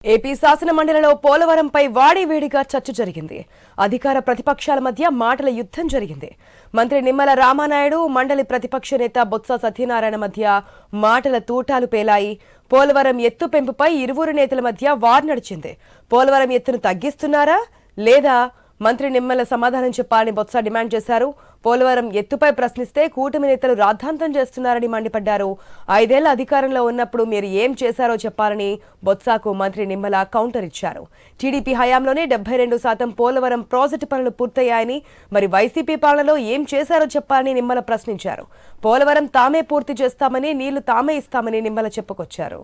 AP శాసన మండలిలో పోలవరంపై వాడివేడిగా చర్చ జరిగింది. అధికార ప్రతిపక్షాల మధ్య మాటల యుద్ధం జరిగింది. మంత్రి నిమ్మల రామానాయుడు, మండలి ప్రతిపక్ష నేత బొత్స సత్యనారాయణ మధ్య మాటల తూటాలు పేలాయి. పోలవరం ఎత్తు పెంపుపై ఇరువురు నేతల మధ్య వార్ నడిచింది. పోలవరం ఎత్తును తగ్గిస్తున్నారా లేదా? మంత్రి నిమ్మల సమాధానం చెప్పాలని బొత్స డిమాండ్ చేశారు. పోలవరం ఎత్తుపై ప్రశ్నిస్తే కూటమి నేతలు రాద్ధాంతం చేస్తున్నారని మండిపడ్డారు. 5 ఏళ్ల అధికారంలో ఉన్నప్పుడు మీరు ఏం చేశారో చెప్పాలని బొత్సకు మంత్రి నిమ్మల కౌంటర్ ఇచ్చారు. టీడీపీ హయాంలోనే 72% పోలవరం ప్రాజెక్టు పనులు పూర్తయ్యాయని, మరి వైసీపీ పాలనలో ఏం చేశారో చెప్పాలని నిమ్మల ప్రశ్నించారు. పోలవరం తామే పూర్తి చేస్తామని, నీళ్లు తామే ఇస్తామని నిమ్మల చెప్పుకొచ్చారు.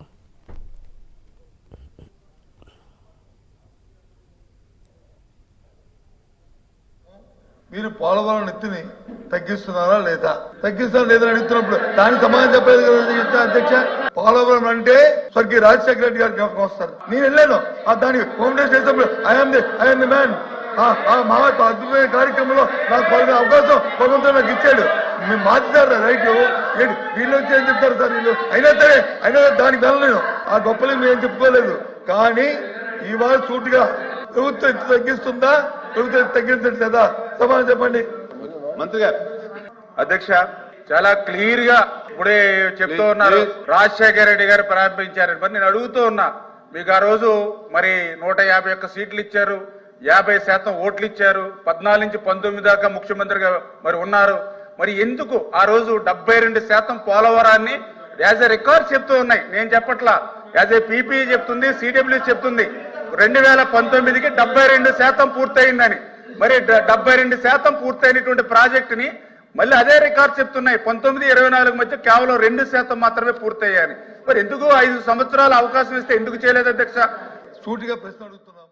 మీరు పోలవరం ఎత్తుని తగ్గిస్తున్నారా లేదా, తగ్గిస్తారా లేదా అడుగుతున్నప్పుడు దానికి సమాధానం చెప్పలేదు కదా అధ్యక్ష. పోలవరం అంటే స్వర్గీయ రాజశేఖర రెడ్డి గారు జ్ఞాపకం వస్తారు. నేను వెళ్ళాను దానికి హోమ్ మినిస్టర్ చేసినప్పుడు ఐఎమ్ ది మ్యాన్. మా అద్భుతమైన కార్యక్రమంలో నాకు పాల్గొనే అవకాశం భగవంతుడు నాకు ఇచ్చాడు. మేము మార్చారు రైట్. వీళ్ళు వచ్చి ఏం చెప్తారు సార్ వీళ్ళు? అయినా దానికి వెళ్ళలేను. ఆ గొప్పలు మేము చెప్పుకోలేదు. కానీ ఇవాళ సూటిగా ప్రభుత్వం ఎత్తు తగ్గిస్తుందా, ప్రభుత్వం తగ్గించట్లేదా? సమాధానం చెప్పండి మంత్రి గారు. అధ్యక్ష, చాలా క్లియర్ గా ఇప్పుడే చెప్తూ ఉన్నారు. రాజశేఖర రెడ్డి గారు ప్రారంభించారని మరి నేను అడుగుతూ ఉన్నా, మీకు ఆ రోజు మరి 151 సీట్లు ఇచ్చారు, 50% ఓట్లు ఇచ్చారు, 14 నుంచి 19 దాకా ముఖ్యమంత్రిగా మరి ఉన్నారు. మరి ఎందుకు ఆ రోజు 72% పోలవరాన్ని యాజ్ ఎ రికార్డ్ చెప్తూ ఉన్నాయి? నేను చెప్పట్లా, యాజ్ ఏ పీపీ చెప్తుంది, సిడబ్ల్యూ చెప్తుంది 2019కి 72% పూర్తయిందని. మరి 72% పూర్తయినటువంటి ప్రాజెక్టుని మళ్ళీ అదే రికార్డ్ చెప్తున్నాయి. 19-24 మధ్య కేవలం 2% మాత్రమే పూర్తయ్యాయని. మరి ఎందుకు 5 సంవత్సరాల అవకాశం ఇస్తే ఎందుకు చేయలేదు అధ్యక్ష? సూటిగా ప్రశ్న అడుగుతున్నాం.